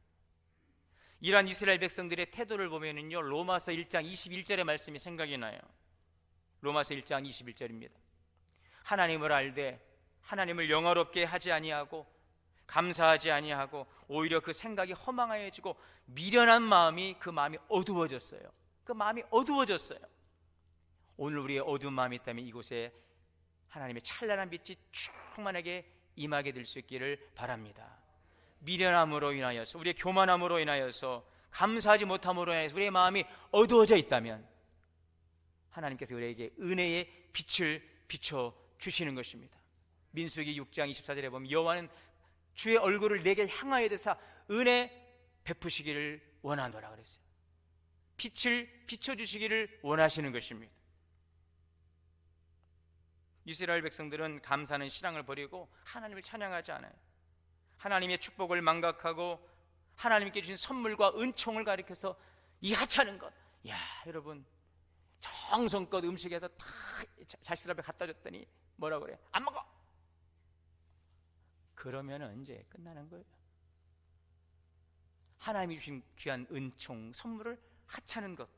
이러한 이스라엘 백성들의 태도를 보면은요, 로마서 1장 21절의 말씀이 생각이 나요. 로마서 1장 21절입니다. 하나님을 알되 하나님을 영화롭게 하지 아니하고 감사하지 아니하고 오히려 그 생각이 허망해지고 미련한 마음이, 그 마음이 어두워졌어요. 그 마음이 어두워졌어요. 오늘 우리의 어두운 마음이 있다면 이곳에 하나님의 찬란한 빛이 충만하게 임하게 될 수 있기를 바랍니다. 미련함으로 인하여서, 우리의 교만함으로 인하여서, 감사하지 못함으로 인하여서 우리의 마음이 어두워져 있다면 하나님께서 우리에게 은혜의 빛을 비춰 주시는 것입니다. 민수기 6장 24절에 보면 여호와는 주의 얼굴을 내게 향하여 드사 은혜 베푸시기를 원하노라 그랬어요. 빛을 비춰주시기를 원하시는 것입니다. 이스라엘 백성들은 감사하는 신앙을 버리고 하나님을 찬양하지 않아요. 하나님의 축복을 망각하고 하나님께 주신 선물과 은총을 가리켜서 이 하찮은 것, 야, 여러분, 정성껏 음식에서 다 자식들 앞에 갖다 줬더니 뭐라고 그래? 안 먹어! 그러면 이제 끝나는 거예요. 하나님이 주신 귀한 은총, 선물을 하찮은 것.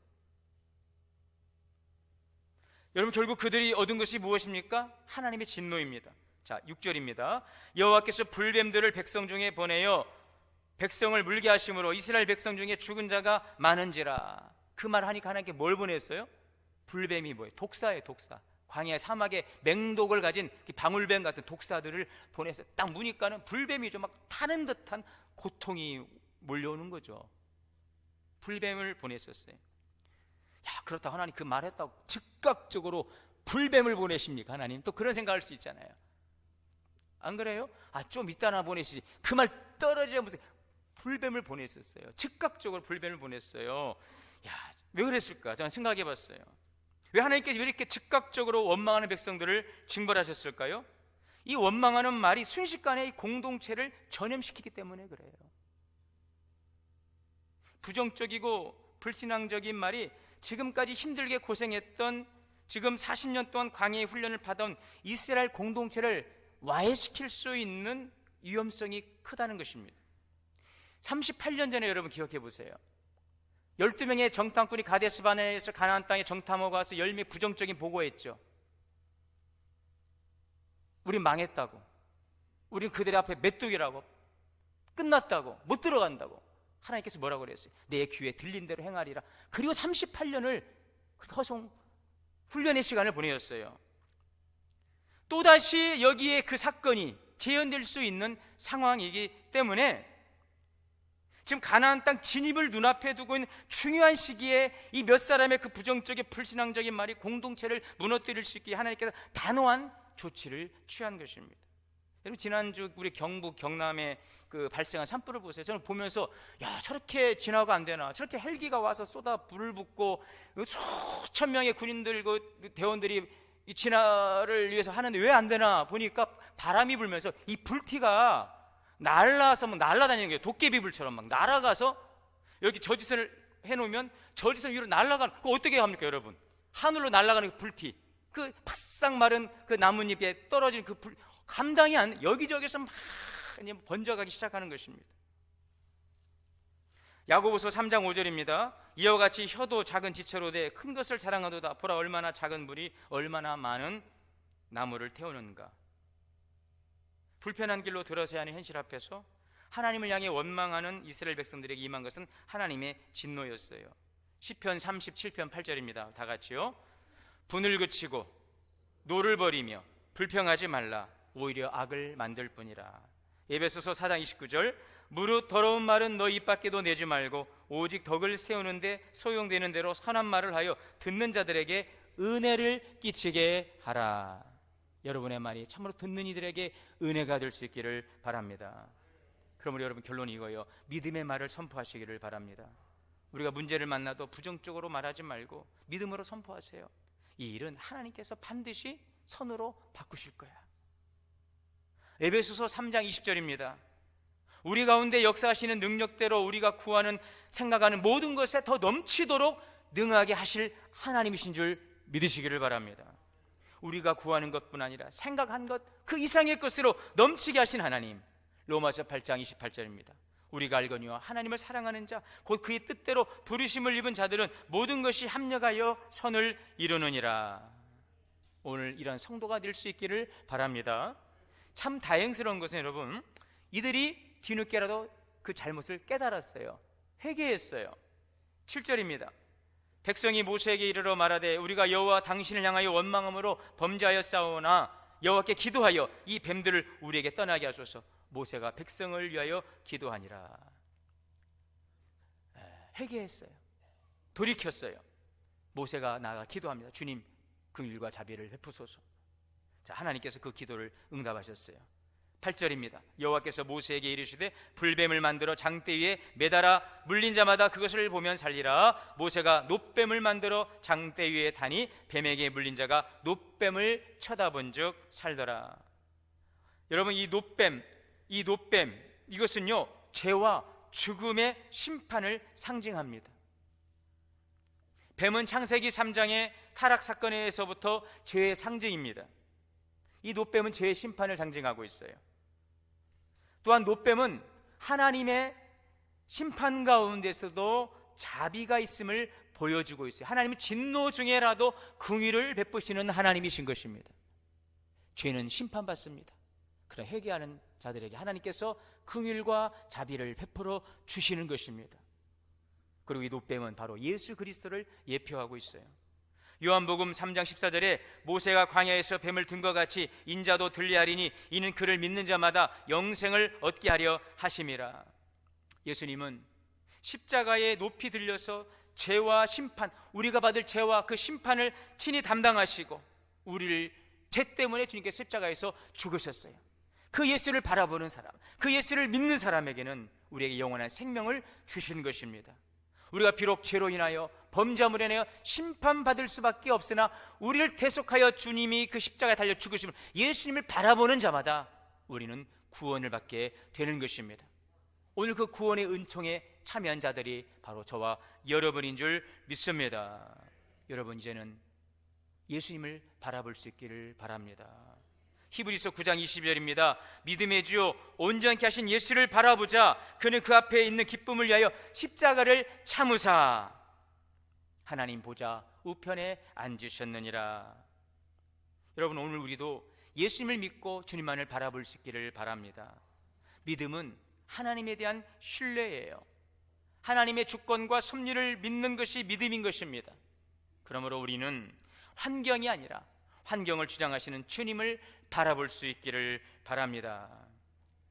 여러분, 결국 그들이 얻은 것이 무엇입니까? 하나님의 진노입니다. 자, 6절입니다. 여호와께서 불뱀들을 백성 중에 보내어 백성을 물게 하심으로 이스라엘 백성 중에 죽은 자가 많은지라. 그 말 하니까 하나님께 뭘 보냈어요? 불뱀이 뭐예요? 독사예요, 독사. 광야 사막에 맹독을 가진 방울뱀 같은 독사들을 보내서 딱 무니까는 불뱀이 좀 막 타는 듯한 고통이 몰려오는 거죠. 불뱀을 보냈었어요. 야, 그렇다고 하나님 그 말했다고 즉각적으로 불뱀을 보내십니까? 하나님 또 그런 생각할 수 있잖아요. 안 그래요? 아, 좀 이따나 보내시지. 그 말 떨어지자 무슨 불뱀을 보냈었어요. 즉각적으로 불뱀을 보냈어요. 야, 왜 그랬을까? 저는 생각해 봤어요. 왜 하나님께서 이렇게 즉각적으로 원망하는 백성들을 징벌하셨을까요? 이 원망하는 말이 순식간에 이 공동체를 전염시키기 때문에 그래요. 부정적이고 불신앙적인 말이 지금까지 힘들게 고생했던, 지금 40년 동안 광야의 훈련을 받아온 이스라엘 공동체를 와해시킬 수 있는 위험성이 크다는 것입니다. 38년 전에 여러분 기억해 보세요. 12명의 정탐꾼이 가데스바네에서 가나안 땅에 정탐하고 와서 10명의 부정적인 보고했죠. 우린 망했다고, 우린 그들의 앞에 메뚜기라고, 끝났다고, 못 들어간다고. 하나님께서 뭐라고 그랬어요? 내 귀에 들린 대로 행하리라. 그리고 38년을 허송 훈련의 시간을 보내었어요. 또다시 여기에 그 사건이 재현될 수 있는 상황이기 때문에 지금 가나안 땅 진입을 눈앞에 두고 있는 중요한 시기에 이 몇 사람의 그 부정적인 불신앙적인 말이 공동체를 무너뜨릴 수 있게 하나님께서 단호한 조치를 취한 것입니다. 여러분, 지난주 우리 경북 경남에 그 발생한 산불을 보세요. 저는 보면서 야, 저렇게 진화가 안 되나, 저렇게 헬기가 와서 쏟아 불을 붓고 수천 명의 군인들 그 대원들이 이 진화를 위해서 하는데 왜 안 되나 보니까 바람이 불면서 이 불티가 날라서 막 날아다니는 거예요. 도깨비불처럼 막 날아가서 이렇게 저지선을 해놓으면 저지선 위로 날아가는, 그거 어떻게 합니까 여러분? 하늘로 날아가는 그 불티, 그 바싹 마른 그 나뭇잎에 떨어지는 그 불, 감당이 안, 여기저기서 막 번져가기 시작하는 것입니다. 야고보서 3장 5절입니다. 이와 같이 혀도 작은 지체로 돼 큰 것을 자랑하도다. 보라, 얼마나 작은 불이 얼마나 많은 나무를 태우는가. 불편한 길로 들어서야 하는 현실 앞에서 하나님을 향해 원망하는 이스라엘 백성들에게 임한 것은 하나님의 진노였어요. 시편 37편 8절입니다. 다 같이요. 분을 그치고 노를 버리며 불평하지 말라. 오히려 악을 만들 뿐이라. 에베소서 4장 29절. 무릇 더러운 말은 너 입 밖에도 내지 말고 오직 덕을 세우는데 소용되는 대로 선한 말을 하여 듣는 자들에게 은혜를 끼치게 하라. 여러분의 말이 참으로 듣는 이들에게 은혜가 될 수 있기를 바랍니다. 그러므로 여러분, 결론이 이거예요. 믿음의 말을 선포하시기를 바랍니다. 우리가 문제를 만나도 부정적으로 말하지 말고 믿음으로 선포하세요. 이 일은 하나님께서 반드시 선으로 바꾸실 거야. 에베소서 3장 20절입니다. 우리 가운데 역사하시는 능력대로 우리가 구하는 생각하는 모든 것에 더 넘치도록 능하게 하실 하나님이신 줄 믿으시기를 바랍니다. 우리가 구하는 것뿐 아니라 생각한 것 그 이상의 것으로 넘치게 하신 하나님. 로마서 8장 28절입니다. 우리가 알거니와 하나님을 사랑하는 자 곧 그의 뜻대로 부르심을 입은 자들은 모든 것이 합력하여 선을 이루느니라. 오늘 이런 성도가 될 수 있기를 바랍니다. 참 다행스러운 것은 여러분, 이들이 뒤늦게라도 그 잘못을 깨달았어요. 회개했어요. 7절입니다. 백성이 모세에게 이르러 말하되 우리가 여호와 당신을 향하여 원망함으로 범죄하였사오나 여호와께 기도하여 이 뱀들을 우리에게 떠나게 하소서. 모세가 백성을 위하여 기도하니라. 회개했어요. 돌이켰어요. 모세가 나아가 기도합니다. 주님, 긍휼과 자비를 베푸소서. 자, 하나님께서 그 기도를 응답하셨어요. 8절입니다. 여호와께서 모세에게 이르시되 불뱀을 만들어 장대 위에 매달아 물린 자마다 그것을 보면 살리라. 모세가 놋뱀을 만들어 장대 위에 다니 뱀에게 물린 자가 놋뱀을 쳐다본즉 살더라. 여러분, 이 놋뱀 이것은요 죄와 죽음의 심판을 상징합니다. 뱀은 창세기 3장의 타락 사건에서부터 죄의 상징입니다. 이 놋뱀은 죄의 심판을 상징하고 있어요. 또한 놋뱀은 하나님의 심판 가운데서도 자비가 있음을 보여주고 있어요. 하나님은 진노 중에라도 긍휼을 베푸시는 하나님이신 것입니다. 죄는 심판받습니다. 그러나 회개하는 자들에게 하나님께서 긍휼과 자비를 베풀어 주시는 것입니다. 그리고 이 노뱀은 바로 예수 그리스도를 예표하고 있어요. 요한복음 3장 14절에 모세가 광야에서 뱀을 든 것 같이 인자도 들리하리니 이는 그를 믿는 자마다 영생을 얻게 하려 하심이라. 예수님은 십자가에 높이 들려서 죄와 심판, 우리가 받을 죄와 그 심판을 친히 담당하시고 우리를 죄 때문에 주님께서 십자가에서 죽으셨어요. 그 예수를 바라보는 사람, 그 예수를 믿는 사람에게는 우리에게 영원한 생명을 주신 것입니다. 우리가 비록 죄로 인하여 범죄함으로 인하여 심판받을 수밖에 없으나 우리를 대속하여 주님이 그 십자가에 달려 죽으심을 예수님을 바라보는 자마다 우리는 구원을 받게 되는 것입니다. 오늘 그 구원의 은총에 참여한 자들이 바로 저와 여러분인 줄 믿습니다. 여러분 이제는 예수님을 바라볼 수 있기를 바랍니다. 히브리서 9장 20절입니다. 믿음의 주요 온전케 하신 예수를 바라보자. 그는 그 앞에 있는 기쁨을 위하여 십자가를 참으사 하나님 보좌 우편에 앉으셨느니라. 여러분 오늘 우리도 예수님을 믿고 주님만을 바라볼 수 있기를 바랍니다. 믿음은 하나님에 대한 신뢰예요. 하나님의 주권과 섭리를 믿는 것이 믿음인 것입니다. 그러므로 우리는 환경이 아니라 환경을 주장하시는 주님을 바라볼 수 있기를 바랍니다.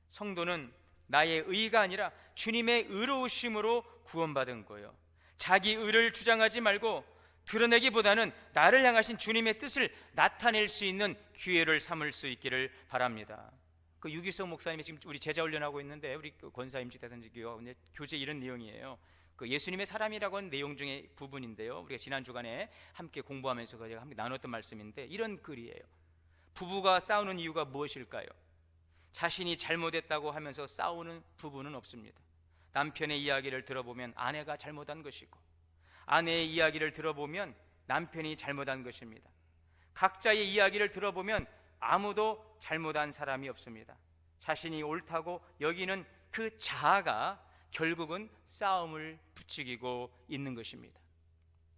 성도는 나의 의가 아니라 주님의 의로우심으로 구원받은 거예요. 자기 의를 주장하지 말고 드러내기보다는 나를 향하신 주님의 뜻을 나타낼 수 있는 기회를 삼을 수 있기를 바랍니다. 그 유기성 목사님이 지금 우리 제자 훈련하고 있는데 우리 그 권사임직 대선지교와 교재 이런 내용이에요. 그 예수님의 사람이라고 하는 내용 중에 부분인데요. 우리가 지난 주간에 함께 공부하면서 제가 함께 나눴던 말씀인데 이런 글이에요. 부부가 싸우는 이유가 무엇일까요? 자신이 잘못했다고 하면서 싸우는 부부는 없습니다. 남편의 이야기를 들어보면 아내가 잘못한 것이고 아내의 이야기를 들어보면 남편이 잘못한 것입니다. 각자의 이야기를 들어보면 아무도 잘못한 사람이 없습니다. 자신이 옳다고 여기는 그 자아가 결국은 싸움을 부추기고 있는 것입니다.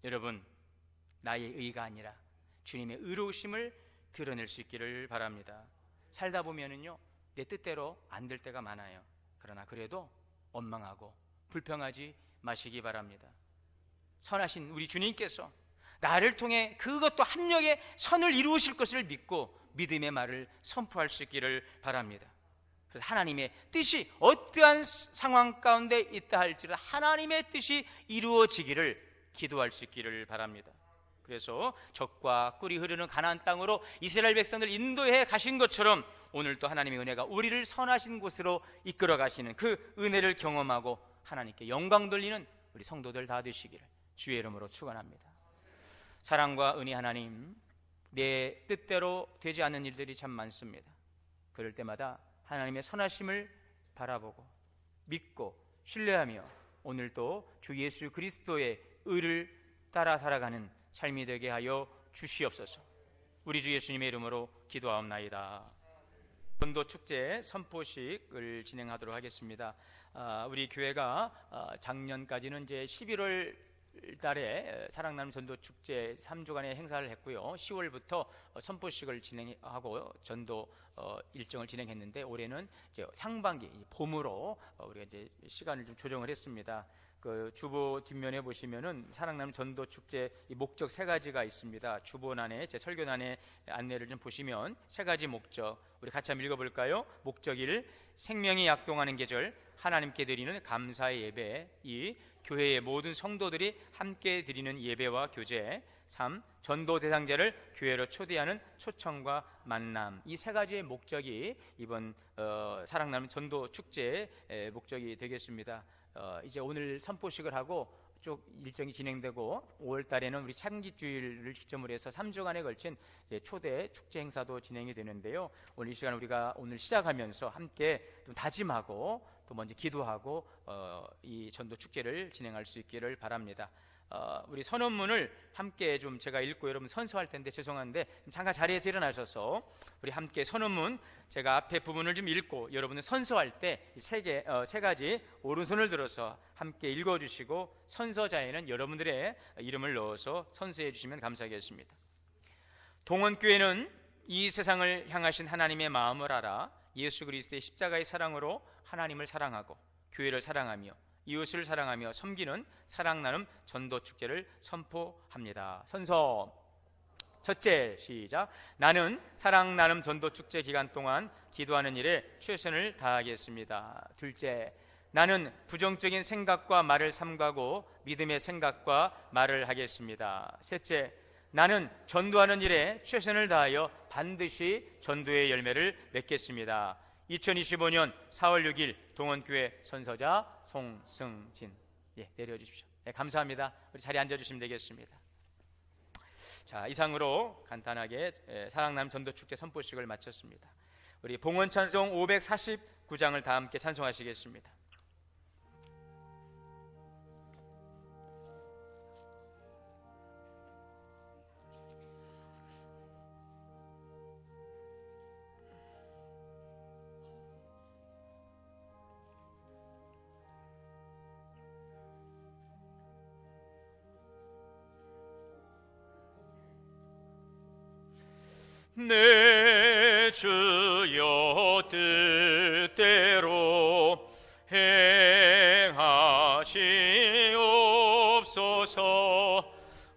여러분, 나의 의가 아니라 주님의 의로우심을 드러낼 수 있기를 바랍니다. 살다 보면은요, 내 뜻대로 안 될 때가 많아요. 그러나 그래도 원망하고 불평하지 마시기 바랍니다. 선하신 우리 주님께서 나를 통해 그것도 합력의 선을 이루실 것을 믿고 믿음의 말을 선포할 수 있기를 바랍니다. 그래서 하나님의 뜻이 어떠한 상황 가운데 있다 할지라도 하나님의 뜻이 이루어지기를 기도할 수 있기를 바랍니다. 그래서 젖과 꿀이 흐르는 가나안 땅으로 이스라엘 백성들 인도해 가신 것처럼 오늘도 하나님의 은혜가 우리를 선하신 곳으로 이끌어 가시는 그 은혜를 경험하고 하나님께 영광 돌리는 우리 성도들 다 되시기를 주의 이름으로 축원합니다. 사랑과 은혜 하나님, 내 뜻대로 되지 않는 일들이 참 많습니다. 그럴 때마다 하나님의 선하심을 바라보고 믿고 신뢰하며 오늘도 주 예수 그리스도의 의를 따라 살아가는 삶이 되게 하여 주시옵소서. 우리 주 예수님의 이름으로 기도하옵나이다. 전도축제 선포식을 진행하도록 하겠습니다. 우리 교회가 작년까지는 이제 11월 달에 사랑나눔 전도축제 3주간의 행사를 했고요. 10월부터 선포식을 진행하고 전도 일정을 진행했는데 올해는 이제 상반기 봄으로 우리가 이제 시간을 좀 조정을 했습니다. 그 주보 뒷면에 보시면은 사랑나눔 전도축제 목적 세 가지가 있습니다. 주보란에 제 설교란에 안내를 좀 보시면 세 가지 목적 우리 같이 한번 읽어볼까요? 목적 1, 생명이 약동하는 계절, 하나님께 드리는 감사의 예배. 2, 교회의 모든 성도들이 함께 드리는 예배와 교제. 3, 전도 대상자를 교회로 초대하는 초청과 만남. 이 세 가지의 목적이 이번 사랑나눔 전도 축제의 목적이 되겠습니다. 이제 오늘 선포식을 하고 쭉 일정이 진행되고 5월 달에는 우리 창기주일을 기점으로 해서 3주간에 걸친 초대 축제 행사도 진행이 되는데요. 오늘 이 시간 우리가 오늘 시작하면서 함께 좀 다짐하고 또 먼저 기도하고 이 전도 축제를 진행할 수 있기를 바랍니다. 우리 선언문을 함께 좀 제가 읽고 여러분 선서할 텐데 죄송한데 잠깐 자리에서 일어나셔서 우리 함께 선언문 제가 앞에 부분을 좀 읽고 여러분은 선서할 때 세 가지 오른손을 들어서 함께 읽어주시고 선서자에는 여러분들의 이름을 넣어서 선서해 주시면 감사하겠습니다. 동원교회는 이 세상을 향하신 하나님의 마음을 알아 예수 그리스도의 십자가의 사랑으로 하나님을 사랑하고 교회를 사랑하며 이웃을 사랑하며 섬기는 사랑 나눔 전도 축제를 선포합니다. 선서 첫째, 시작. 나는 사랑 나눔 전도 축제 기간 동안 기도하는 일에 최선을 다하겠습니다. 둘째, 나는 부정적인 생각과 말을 삼가고 믿음의 생각과 말을 하겠습니다. 셋째, 나는 전도하는 일에 최선을 다하여 반드시 전도의 열매를 맺겠습니다. 2025년 4월 6일 동원교회 선서자 송승진. 내려주십시오. 감사합니다. 우리 자리에 앉아주시면 되겠습니다. 자, 이상으로 간단하게 사랑나눔 전도축제 선포식을 마쳤습니다. 우리 봉헌찬송 549장을 다 함께 찬송하시겠습니다. 내 주여 뜻대로 행하시옵소서.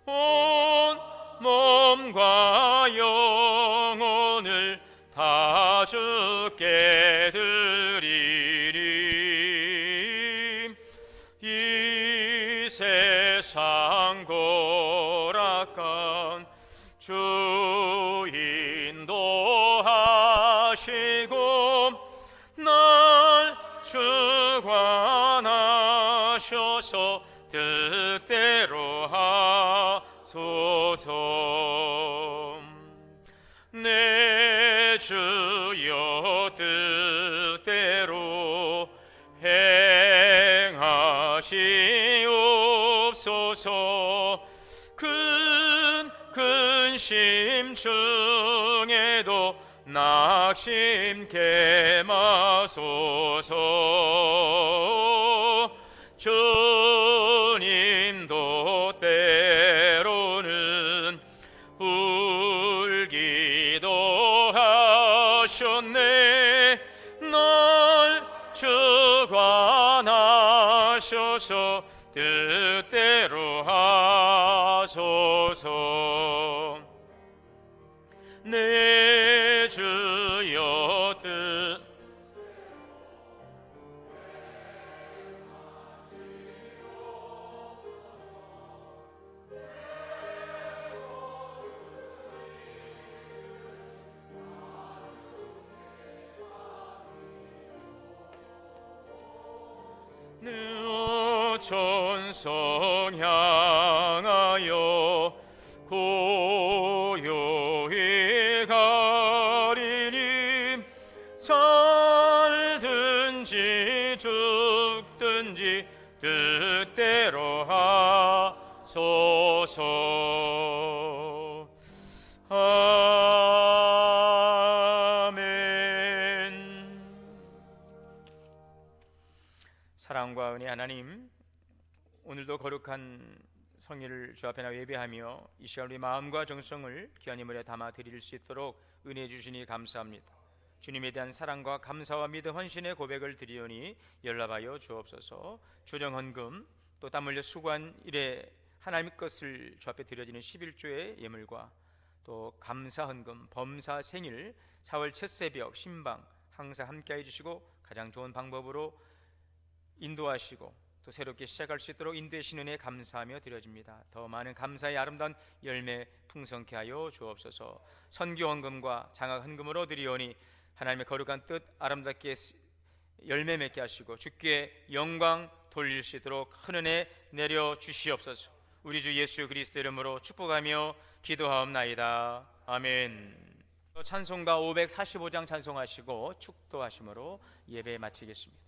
온 몸과 영혼을 다 주께 드리리. 이 세상 고락한 주 인도하시고 날 주관하셔서 뜻대로 하소서. 내 주여 뜻대로 행하시옵소서. 근심 중에도 낙심케 마소서. 주님도 때로는 울기도 하셨네. 날 주관하셔서 뜻대로 하소서. 내 주여 뜻 내 천성 향하여 고요히 가리니. 살든지 죽든지 뜻대로 하소서. 아멘. 사랑과 은혜 하나님, 오늘도 거룩한 성일을 주 앞에 나 예배하며 이 시간 우리 마음과 정성을 귀한 예물에 담아 드릴 수 있도록 은혜 주시니 감사합니다. 주님에 대한 사랑과 감사와 믿음 헌신의 고백을 드리오니 연락하여 주옵소서. 조정헌금 또 땀 흘려 수고한 일에 하나님의 것을 주 앞에 드려지는 11조의 예물과 또 감사헌금, 범사 생일, 4월 첫 새벽 신방 항상 함께해 주시고 가장 좋은 방법으로 인도하시고 또 새롭게 시작할 수 있도록 인도의 신은혜 감사하며 드려집니다. 더 많은 감사의 아름다운 열매 풍성케 하여 주옵소서. 선교헌금과 장학헌금으로 드리오니 하나님의 거룩한 뜻 아름답게 열매 맺게 하시고 주께 영광 돌릴 수 있도록 큰 은혜 내려 주시옵소서. 우리 주 예수 그리스도 이름으로 축복하며 기도하옵나이다. 아멘. 찬송가 545장 찬송하시고 축도하심으로 예배 마치겠습니다.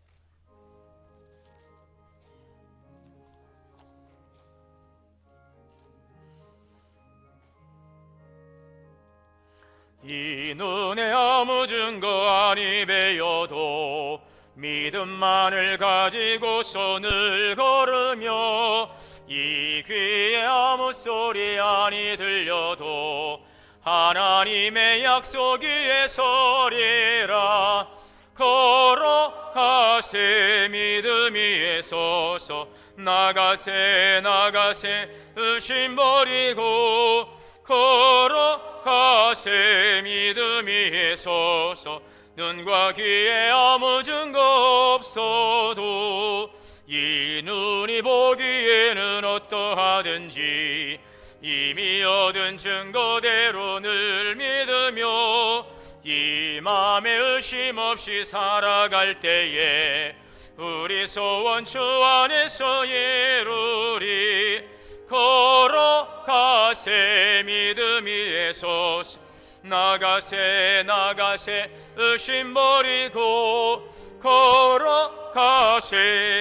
이 눈에 아무 증거 아니 배여도 믿음만을 가지고 손을 걸으며 이 귀에 아무 소리 아니 들려도 하나님의 약속 위에 서리라. 걸어가세 믿음 위에 서서 나가세 나가세 의심 버리고 걸어가세 믿음 위에 서서 눈과 귀에 아무 증거 없어도 이 눈이 보기에는 어떠하든지 이미 얻은 증거대로 늘 믿으며 이 맘에 의심 없이 살아갈 때에 우리 소원 주 안에서 이루리. 걸어가세 믿음 위에 서서 나가세 나가세 의심 버리고 걸어가세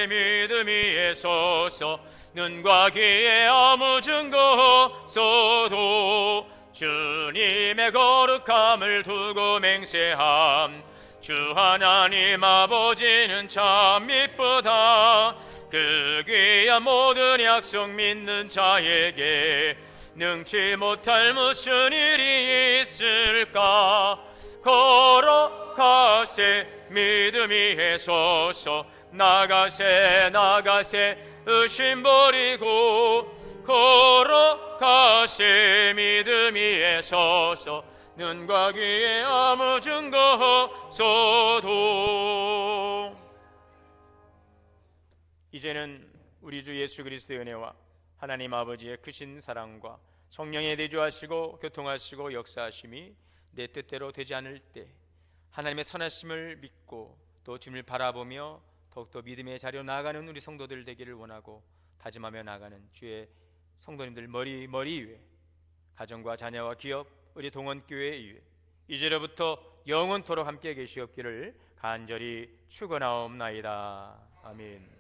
믿음 위에 서서 눈과 귀에 아무 증거 없어도 주님의 거룩함을 두고 맹세함. 주 하나님 아버지는 참 이쁘다. 그 귀한 모든 약속 믿는 자에게 능치 못할 무슨 일이 있을까. 걸어가세 믿음 위에 서서 나가세 나가세 의심 버리고 걸어가세 믿음 위에 서서 눈과 귀에 아무 증거 없어도. 이제는 우리 주 예수 그리스도의 은혜와 하나님 아버지의 크신 사랑과 성령의 내주하시고 교통하시고 역사하심이 내 뜻대로 되지 않을 때 하나님의 선하심을 믿고 또 주님을 바라보며 더욱더 믿음의 자리로 나아가는 우리 성도들 되기를 원하고 다짐하며 나아가는 주의 성도님들 머리 위에 가정과 자녀와 기업 우리 동원교회 위에 이제로부터 영원토록 함께 계시옵기를 간절히 축원하옵나이다. 아멘.